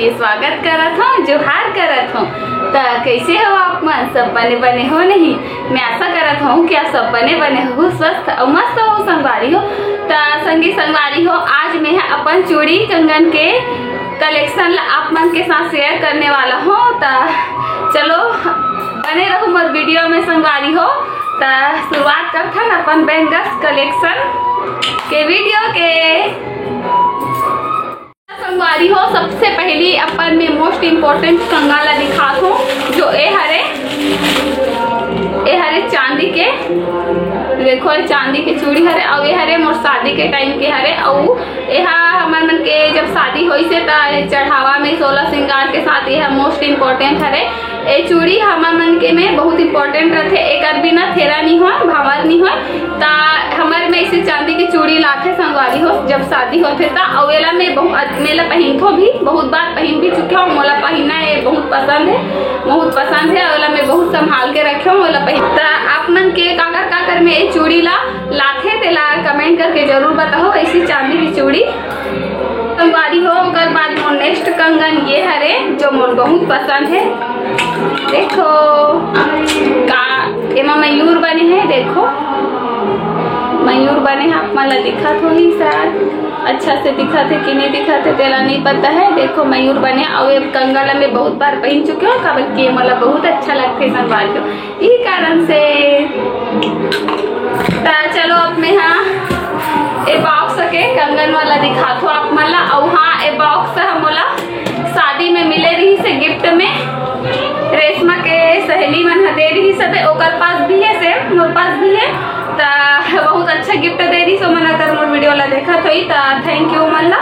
के स्वागत करत हूँ, जोहार करत हूँ। तो कैसे हो आप मन? सब बने हो नहीं? मैं आशा करत हूँ कि आप सब बने हो, स्वस्थ और मस्त हो संगवारी हो। तो संगी संगवारी हो, आज मैं अपन चूड़ी कंगन के कलेक्शन आप मन के साथ शेयर करने वाला हूँ। तो चलो बने रहो मोर वीडियो में संगवारी हो। तो शुरुआत करते हैं अपन बैंगल्स कलेक्शन के वीडियो के। संगवारी हो, सबसे पहली अपन में मोस्ट इम्पोर्टेंट कंगाला दिखात हूँ, जो ए हरे चांदी के, देखो चांदी के चूड़ी हरे और ये हरे मोर शादी के टाइम के हरे। और यह हमर मन के जब शादी हुई से चढ़ावा में 16 श्रृंगार के साथ यह मोस्ट इम्पोर्टेंट हरे। ये चूड़ी हमर मन के में बहुत इम्पोर्टेंट रहते, एक बिना थेरा नहीं हो, भावर नहीं हो। ता हमर में इसे चांदी की चूड़ी लाते संगवारी हो जब शादी होते ता। और एला में मेला पहन को भी बहुत बार पहन भी चुके हो, मोला पहनना ये बहुत पसंद है। ओला में बहुत संभाल के रखे हो, ओला पहन। आप मन के काकर में ये चूड़ी लाथे तेला कमेंट करके जरूर बताओ। ऐसी चांदी की चूड़ी संगवारी हो। ओकर बाद मोर नेक्स्ट कंगन ये हरे, जो मोर बहुत पसंद है। देखो का एमा मयूर बने हैं, देखो मयूर बने हैं। आप मला दिखत हो ही शायद, अच्छा से दिखत है कि नहीं दिखत है तेला नहीं पता है। देखो मयूर बने और ये कंगला में बहुत बार पहन चुके हो, काबर कि मला बहुत अच्छा लगते संगवार को, यही कारण से। चलो अब मैं ए बॉक्स के कंगन वाला दिखात हो आप मला। और हाँ, ए बॉक्स हमला शादी में मिले रही से गिफ्ट में, रेशमा के सहेली मन दे रही सब, ओकर पास भी है सेम, मोर पास भी है। बहुत अच्छा गिफ्ट दे रही सो मन अगर मोर वीडियो ला देखा तो थैंक यू मन ला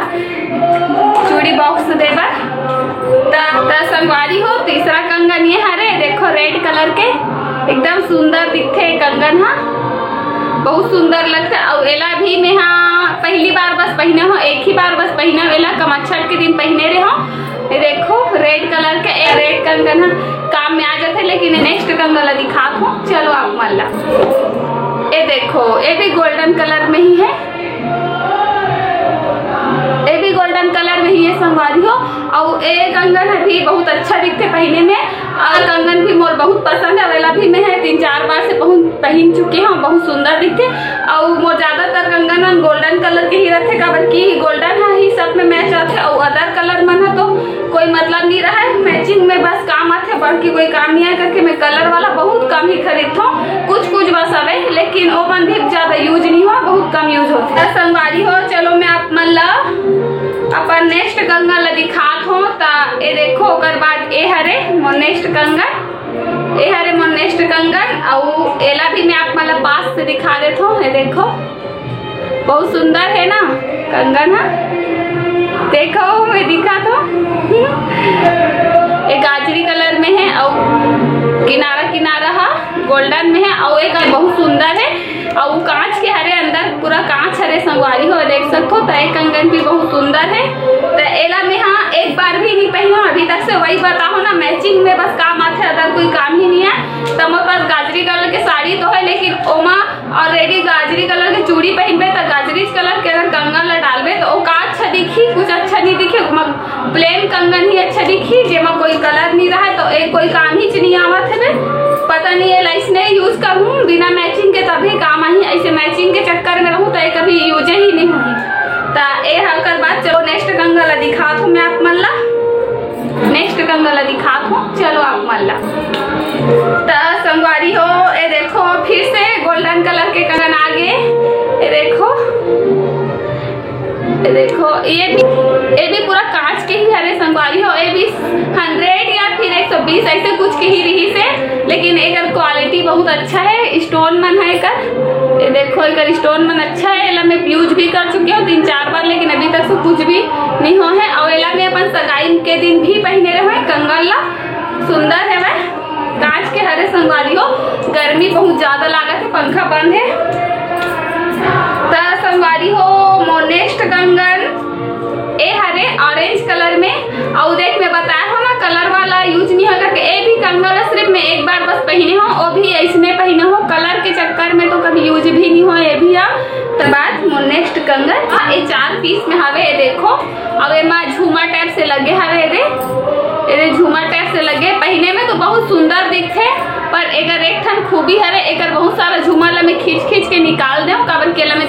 चूड़ी बॉक्स देबा। संगवारी हो, तीसरा कंगन ये हरे, देखो रेड कलर के एकदम सुंदर दिखते कंगन, हाँ बहुत सुंदर लगता है। और एला भी मैं पहली बार बस पहने हो, एक ही बार बस पहना वेला कमाछठ के दिन पहने रहे हो। ये देखो रेड कलर के रेड कंगन काम में आ जाते, लेकिन नेक्स्ट कंगन दिखा हूँ। चलो आप मन ला ये देखो, ये भी गोल्डन कलर में ही है, ये भी गोल्डन कलर में ही है संगवारी हो। और ये कंगन भी बहुत अच्छा दिखते पहने में, और कंगन भी मोर बहुत पसंद है। वेला भी मैं 3-4 बार से पहन चुके हैं, बहुत सुंदर दिखते। और मोर ज्यादातर कंगन गोल्डन कलर के ही रहते, काबर की गोल्डन ही सब में मैच आते। और अदर कलर मन तो कोई मतलब नहीं रहा है, मैचिंग में बस काम आते, बाकी कोई काम नहीं है करके मैं कलर वाला बहुत कम ही खरीदता हूँ। कुछ बस अवे, लेकिन वो मन भी ज्यादा यूज नहीं हुआ, बहुत कम यूज होता है संगवारी हो। चलो मैं आप मन ला अपन नेक्स्ट कंगन ला दिखात हूँ। ये देखो ओकर बाद ए हरे मोर नेक्स्ट कंगन, ए हरे मोर नेक्स्ट कंगन। और एला भी मैं आप मतलब पास से दिखा देता हूँ। ये देखो बहुत सुंदर है ना कंगन, देखो मैं दिखा तो एक गाजरी कलर में है और किनारा गोल्डन में है, और एक बहुत सुंदर है। और कांच के हरे, अंदर पूरा कांच हरे संगवारी हो, देख सकते हो। तो एक कंगन भी बहुत सुंदर है। तो एला में एक बार भी नहीं पहनो अभी तक से, वही बताओ ना, मैचिंग में बस काम आते, अदर कोई काम ही नहीं है। तो मेरे पास गाजरी कलर के साड़ी तो है, लेकिन ओमा ऑलरेडी गाजरी कलर के चूड़ी पहनबे तो गाजरी कलर के अगर कंगन ला डालबे तो का अच्छा दिखी, कुछ अच्छा नहीं दिखे। प्लेन कंगन ही अच्छा दिखी, जेमा कोई कलर नहीं रहा तो एक कोई काम ही नहीं आवत है। पता नहीं है इसने यूज करूँ बिना मैचिंग के तभी काम आई, ऐसे मैचिंग के चक्कर में रहूँ तो कभी यूज ही नहीं हुई। तो ये हकर बात। चलो नेक्स्ट कंगन ला दिखात हूँ मैं आप मन ला, नेक्स्ट कंगन ला दिखात हूँ। चलो आप मन ला। तो संगवारी हो, ये देखो फिर से गोल्डन कलर के कंगन आगे, ये देखो ये भी पूरा कांच के ही हरे संगवारी हो। ये भी 100 या फिर 120 ऐसे कुछ के ही रही से, लेकिन एक क्वालिटी बहुत अच्छा है। स्टोन मन है कर, ये देखो एक स्टोन मन अच्छा है। एला में यूज भी कर चुके हो 3-4 बार, लेकिन अभी तक से कुछ भी नहीं हो है। और एला में अपन सगाई के दिन भी पहने रहे कंगन ला, सुंदर है वह कांच के हरे संगवारी हो। गर्मी बहुत ज्यादा लागत है, पंखा बंद है। संगवारी हो मोर नेक्स्ट कंगन ए हरे ऑरेंज कलर में। और देख मैं बताया हो ना, कलर वाला यूज नहीं होगा। ए भी कंगन सिर्फ मैं एक बार बस पहने हो, वो भी ऐसने पहने हो, कलर के चक्कर में तो कभी यूज भी नहीं हो। ये भी तो बाद मोर नेक्स्ट कंगन ये 4 पीस में हवे, देखो। अब एमा झूमर टाइप से लगे हवे, ये झूमर टाइप से लगे, पहने में तो बहुत सुंदर दिखते, पर एकर एक ठन खूबी है, एकर बहुत सारा झूमर ला मैं खींच खींच के निकाल दे काबर के ला मैं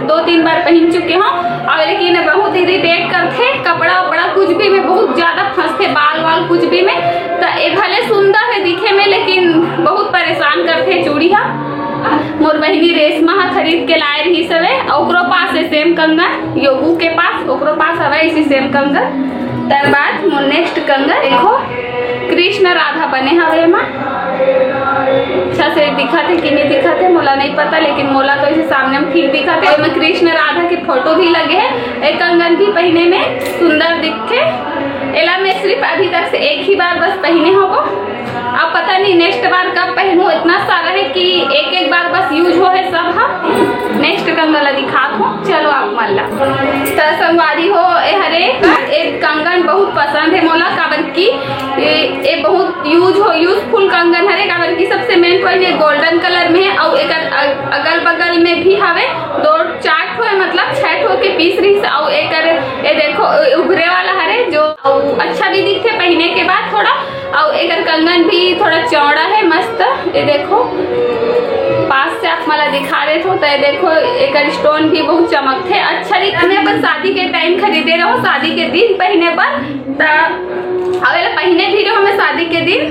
2-3 बार पहन चुके हूँ, और लेकिन बहुत इरिटेट करते, कपड़ा उपड़ा कुछ भी में बहुत ज्यादा फंसते, बाल वाल कुछ भी में, तो ये भले सुंदर है दिखे में लेकिन बहुत परेशान करते चूड़ी। मोर बहनी रेशमा खरीद के लाए रही सवे, ओकरो पास है सेम कंगन, योगू के पास ओकरो पास हवे इसी सेम कंगन। तर बाद मोर नेक्स्ट कंगन देखो कृष्ण राधा बने हवे माँ, अच्छा से दिखा थे कि नहीं दिखा थे मोला नहीं पता, लेकिन मोला तो इसे सामने में ठीक दिखा थे। में कृष्ण राधा के फोटो भी लगे है, एक कंगन भी पहने में सुंदर दिखते। एला मैं सिर्फ अभी तक से एक ही बार बस पहने होगो, अब पता नहीं नेक्स्ट बार कब पहनूं, इतना सारा है कि एक बार बस यूज हो है सब। हाँ नेक्स्ट कंगन दिखा दो, चलो आप मल्ला संगवारी हो ए हरे एक कंगन बहुत पसंद है मोला, काबर की ये बहुत यूजफुल कंगन हरे, काबर की सबसे मेन पॉइंट ये गोल्डन कलर में है, और एक अगल बगल में भी हवे 2-4 ठो है, मतलब 6 ठो के पीस रही, और एक ये देखो उभरे वाला हरे जो अच्छा भी दिखते पहने के बाद थोड़ा, और एक कंगन भी थोड़ा चौड़ा है मस्त, ये देखो पास से आप मला दिखा रहे थे, तो ये देखो एक स्टोन भी बहुत चमकते, अच्छा दिखने पर शादी के टाइम खरीदे रहो, शादी के दिन पहने पर अगर पहने भी रहो मैं शादी के दिन,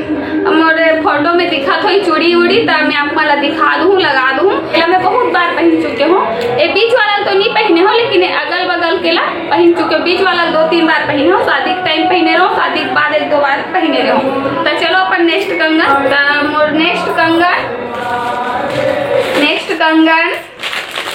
मोरे फोटो में दिखा थो चूड़ी उड़ी, तब मैं आप मला दिखा दूँ लगा दूँ, मैं बहुत बार पहन चुके हूँ। ये बीच वाला तो नहीं पहने हो, लेकिन अगल बगल के ला पहन चुके हो, बीच वाला 2-3 बार पहने हो, शादी के टाइम पहने रहो, शादी के बाद 1-2 बार पहने रहो। तो चलो अपन नेक्स्ट कंगन, मोर नेक्स्ट कंगन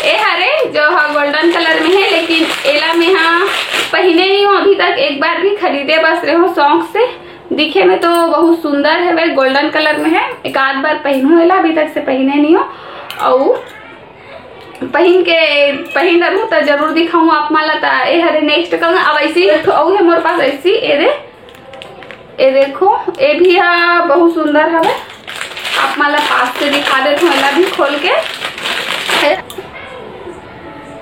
ए हरे जो हाँ गोल्डन कलर में है, लेकिन एला में हाँ पहने नहीं हूँ अभी तक, एक बार भी खरीदे बस रहे हो शौक से, दिखे में तो बहुत सुंदर है, वह गोल्डन कलर में है, एक आध बार पहनू एला, अभी तक से पहने नहीं हो, और पहन रहूँ तो जरूर दिखाऊँ आप माला। ए हरे नेक्स्ट कंगन अब ऐसी है मोर पास ऐसी, ये देखो ये भी है बहुत सुंदर है, आप माला पास से दिखा देते हो, एला भी खोल के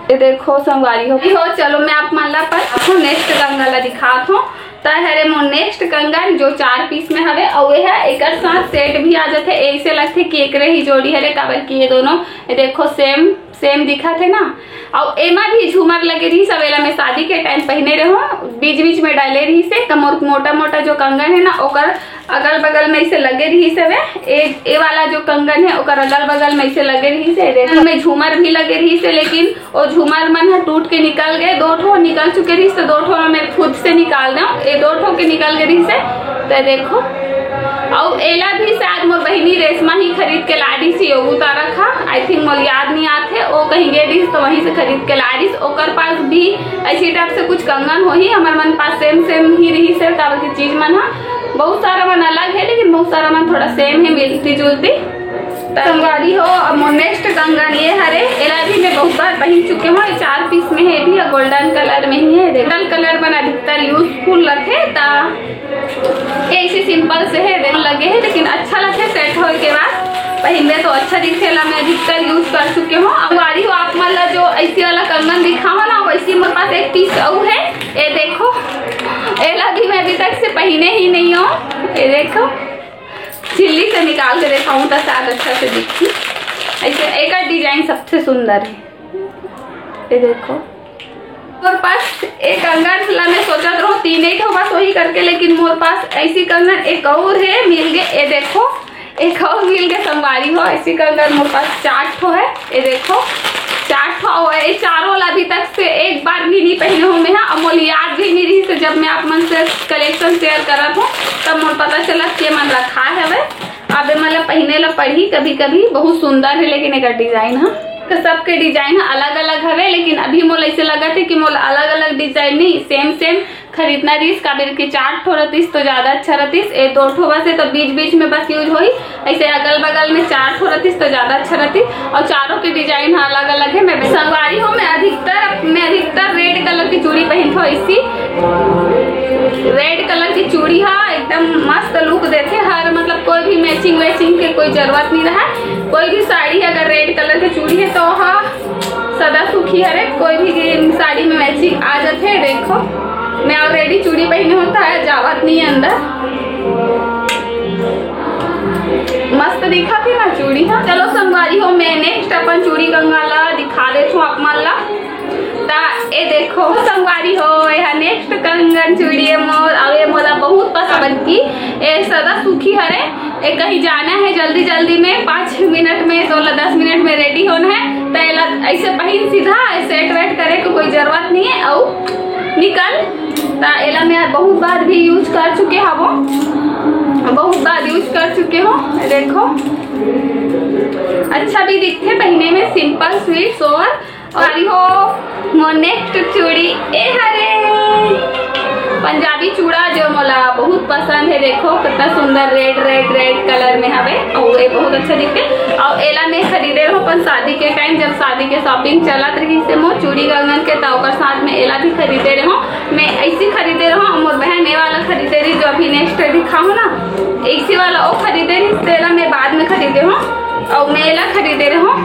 ये देखो संगवारी हो। चलो मैं आप माला पर आपको नेक्स्ट कंगन ला दिखात हूँ, तो हरे मोर नेक्स्ट कंगन जो 4 पीस में हवे, और यह है एक साथ सेट भी आ जाते, ऐसे लगते कि एक ही जोड़ी हरे, काबर की ये दोनों ये देखो सेम दिखा थे ना, और एमा भी झूमर लगे रही सवेला में शादी के टाइम पहने रहो, बीच बीच में डाले रही से, कमर मोटा मोटा जो कंगन है ना ओकर अगल बगल में ऐसे लगे रही से, ए वाला जो कंगन है ओकर अगल बगल में ऐसे लगे रही से, में झूमर भी लगे रही से, लेकिन वो झूमर मन टूट के निकल गए, 2 ठो निकल चुके रही, तो 2 ठो मैं खुद से निकाल दूँ, ये 2 ठो के निकल गए रही से, तो देखो। और एला भी शायद मोर बहनी रेशमा ही खरीद के ला दी सी, उतारा था आई थिंक मोर याद नहीं आते, वो कहीं गए रही तो वहीं से खरीद के ला दी, ओकर पास भी ऐसी टाइप से कुछ कंगन हो ही, हमारे मन पास सेम ही रही से, काबर की चीज मन है बहुत सारा मन अलग है, लेकिन बहुत सारा मन थोड़ा सेम है, मिलती जुलती। संगवारी हो अब नेक्स्ट कंगन ये हरे, एला भी मैं बहुत बार पहन चुके हूँ, 4 पीस में है भी, गोल्डन कलर में ही है, गोल्डन कलर बना अधिकतर यूजफुल रखे, ऐसी सिंपल से है लगे है, लेकिन अच्छा लगे सेट हो के बाद पहनने तो अच्छा दिखे, मैं अधिकतर यूज कर चुके हूँ। संगवारी हो आप मतलब जो ऐसी वाला कंगन दिखावा ना, वैसी मेरे पास एक पीस और है, ये देखो एला भी मैं अभी तक से पहने ही नहीं हूँ, ये देखो चिल्ली से निकाल के दिखाऊं तो शायद अच्छा से दिखी, ऐसे एक डिजाइन सबसे सुंदर है, ये देखो। मोर पास एक कंगन ला मैं सोचा रहा 3 ठो बस वही करके, लेकिन मोर पास ऐसी कंगन एक और है मिल गए, ये देखो एक और मिल गए संगवारी हो, ऐसी कंगन मोर पास 4 ठो है, ये देखो 4 ठो है, चारों अभी तक से एक बार भी नहीं पहने हूँ मैं, अब मोल याद भी नहीं रही से, जब मैं आप मन से कलेक्शन शेयर करा हूँ तब मोल पता चला कि मन रखा है वह, अब मतलब पहने ला पड़ी कभी कभी, बहुत सुंदर है, लेकिन एक डिजाइन है, तो सबके डिजाइन अलग अलग है, लेकिन अभी मोल ऐसे लगा थे कि मोल अलग अलग डिजाइन नहीं सेम खरीदना रही, काबिल की 4 ठो रतीस तो ज्यादा अच्छा रतीस, 2 ठो बस है तो बीच बीच में बस यूज हुई, ऐसे अगल बगल में 4 ठो रतीस तो ज्यादा अच्छा रतीस, और चारों की डिजाइन अलग अलग है। मैं संगवारी हूँ, मैं अधिकतर रेड कलर की चूड़ी पहनती हूँ, इसी रेड कलर की चूड़ी है, एकदम मस्त लुक देते हर, मतलब कोई भी मैचिंग के कोई जरूरत नहीं रहा, कोई भी साड़ी अगर रेड कलर की चूड़ी है तो हाँ सदा सुखी है, कोई भी साड़ी में मैचिंग आ जाते है, देखो मैं ऑलरेडी चूड़ी पहने होता है, जावत नहीं है अंदर। मस्त दिखा थी ना चूड़ी। हाँ चलो संगवारी हो, मैं नेक्स्ट अपन चूड़ी कंगन ला दिखा देती हूँ आप मन ला। ए देखो संगवारी हो, यह नेक्स्ट कंगन चूड़ी है मोर, और ये मोला बहुत पसंद की। ये सदा सूखी हरे, ये कहीं जाना है जल्दी जल्दी में 5 मिनट में 10 मिनट में रेडी होना है, तो ऐसे पहन सीधा सेट वेट करे को कोई जरूरत नहीं है। और निकल एला मैं बहुत बार भी यूज कर चुके हैं, वो बहुत बार यूज कर चुके हो। देखो अच्छा भी दिखते पहने में, सिंपल स्वीट सोवर। और हो मोर नेक्स्ट चूड़ी ए हरे पंजाबी चूड़ा जो मोला बहुत पसंद है। देखो कितना सुंदर रेड रेड रेड कलर में हवे, और ये बहुत अच्छा दिखते। और एला में खरीदे रहो अपन शादी के टाइम, जब शादी के शॉपिंग चलत रही से मोर चूड़ी कंगन के, तो साथ में एला भी खरीदे रहो। मैं ऐसी खरीदे रहो, मोर बहन ये वाला खरीदे रही जो अभी नेक्स्ट दिखाऊँ ना, ऐसी वाला वो खरीदे रही, तेला मैं बाद में खरीदे हूँ। और मैं एला खरीदे रहो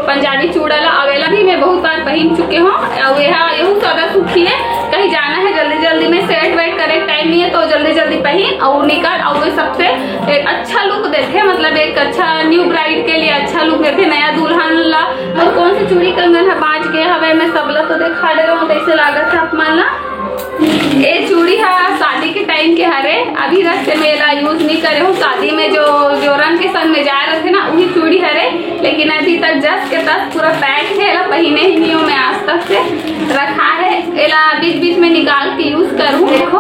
पंजाबी चूड़ा ला, अवेला भी मैं बहुत बार पहन चुके हूँ। और यही ज्यादा सूखी है, कहीं जाना है जल्दी जल्दी में, सेट वेट करे टाइम नहीं है तो जल्दी जल्दी पहन और निकाल। और वे सबसे एक अच्छा लुक देते, मतलब एक अच्छा न्यू ब्राइड के लिए अच्छा लुक देते, नया दुल्हन ला। और कौन सी चूड़ी कंगन है बाँच गया हवे, मैं सबला तो दिखा दे रहा हूँ कैसे लागत है आप मान ला। ये चूड़ी है शादी के टाइम के हरे, अभी रस्ते में एला यूज नहीं करे हूँ। शादी में जो रंग के संग में जा रहे थे ना वही चूड़ी हरे, लेकिन अभी तक जस के तस पूरा पैक है, एला पहने ही नहीं हूँ मैं आज तक से रखा है। एला बीच बीच में निकाल के यूज करूँ। देखो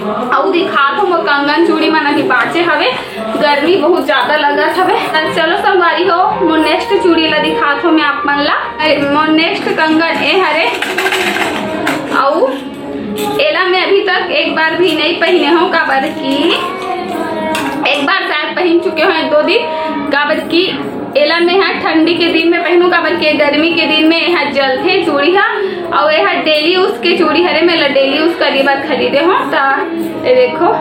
और दिखा तो वो कंगन चूड़ी मन अभी बाँचे हवे, गर्मी बहुत ज्यादा लगत हवे। चलो संगवारी हो, मोर नेक्स्ट चूड़ी ला दिखा तो मैं आप मन ला। मोर नेक्स्ट कंगन ए हरे, और एला मैं अभी तक एक बार भी नहीं पहने हूँ, काबर की एक बार शायद पहन चुके हैं 2 दिन, काबर की एला में यहाँ ठंडी के दिन में पहनू, काबर के गर्मी के दिन में यहाँ जलते चूड़ी है। और यहाँ डेली यूज के चूड़ी हरे, मैं डेली यूज करी बार खरीदे हूँ। ये देखो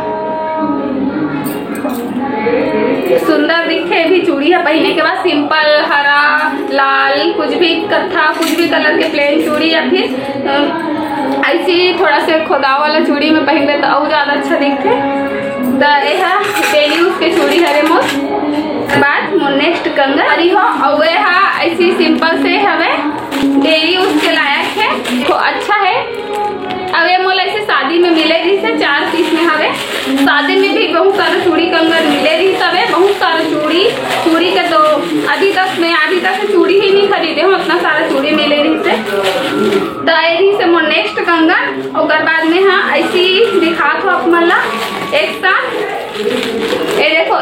सुंदर दिखे भी चूड़ी है, पहनने के बाद सिंपल हरा लाल कुछ भी कत्था कुछ भी कलर के प्लेन चूड़ी, या फिर ऐसी थोड़ा से खोदा वाला चूड़ी में पहन ले तो और ज्यादा अच्छा दिखते। तो यह डेली यूज के चूड़ी हरे मोर। बाद मोर नेक्स्ट कंगन हरी हो, और यह ऐसी सिंपल से हवे, डेली यूज के लायक है, तो अच्छा है। अब ये मोला ऐसे शादी में मिले रही से 4 पीस में हवे, शादी में भी बहुत सारा चूड़ी कंगन मिले रही सबे, बहुत सारा चूड़ी का तो अभी तक चूड़ी ही नहीं खरीदे हूँ, उतना सारा चूड़ी मिले रही से। तो यही से मोर नेक्स्ट कंगन, और बाद में हाँ ऐसी दिखा तो आप मला एक साथ। ये देखो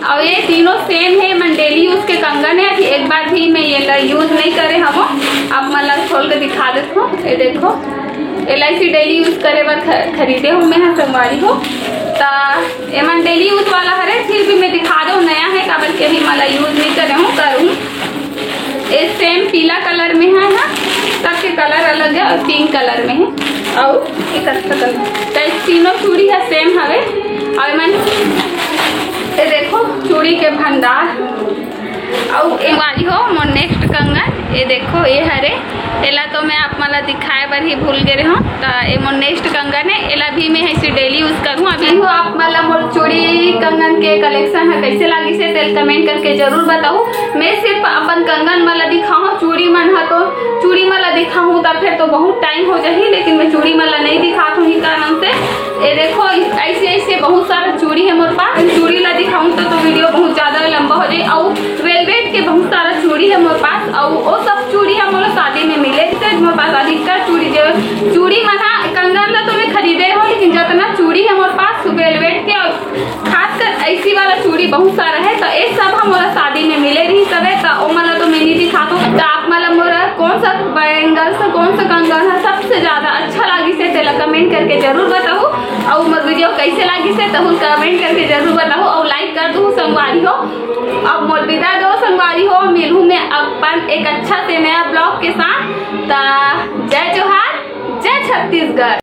और ये तीनों सेम है, मन डेली यूज के कंगन है, एक बार भी मैं ये यूज नहीं करे हम, आप मला खोल के दिखा देते हो। ये देखो LIC डेली यूज करे बार खरीदे हूँ मैं, हाँ संगवारी हो। तो ये मन डेली यूज वाला हरे, फिर भी मैं दिखा दो नया है, काबर के भी मला यूज नहीं करे हूँ करूँ। ये सेम पीला कलर में है ना, सबके कलर अलग है, और 3 कलर में है, और एक अच्छा कलर। तो तीनों चूड़ी है सेम हवे। और मन ये देखो चूड़ी के भंडार। और एक बारी हो मोर नेक्स्ट कंगन, ये देखो ये हरे, एला तो मैं आप मला दिखाए बार ही भूल गए हूँ। तो ये मोर नेक्स्ट कंगन है, एला भी मैं ऐसे डेली यूज करूँ। अभी हो आप मला मोर चूड़ी कंगन के कलेक्शन है कैसे लगी से तेल कमेंट करके जरूर बताओ। मैं सिर्फ अपन कंगन मला दिखाऊँ, चूड़ी मन है तो चूड़ी मला दिखाऊँ तो फिर तो बहुत टाइम हो जाए, लेकिन मैं चूड़ी मला नहीं दिखाता हूँ इस कारण से। ये देखो ऐसे बहुत सारा चूड़ी है मोर पास, चूड़ी ला दिखाऊँ तो वीडियो बहुत ज्यादा लंबा हो जाए। और वेलवेट के बहुत सारा चूड़ी है मोर पास, और वो सब चूड़ी है मोर शादी में मिले थे मोर पास। अधिकतर चूड़ी मना कंगन ला तो मैं खरीदे हो, लेकिन जितना चूड़ी है मोर पास वेलवेट के, खासकर ऐसी वाला चूड़ी बहुत सारा है। तो ये सब हमारा शादी में मिले रही सब है, तो वो मला तो मैं नहीं दिखाता हूँ। तो आप मला मोरा कौन सा बैंगल से कौन सा कंगन है सबसे ज्यादा अच्छा लगी से तेला कमेंट करके जरूर बताओ। और मोर वीडियो कैसे लगी से तब कमेंट करके जरूर बताओ, और लाइक कर दो संगवारी हो। अब मोर विदा दो संगवारी हो, मिलूँ मैं अपन एक अच्छा से नया ब्लॉग के साथ। जय जोहार, जय छत्तीसगढ़।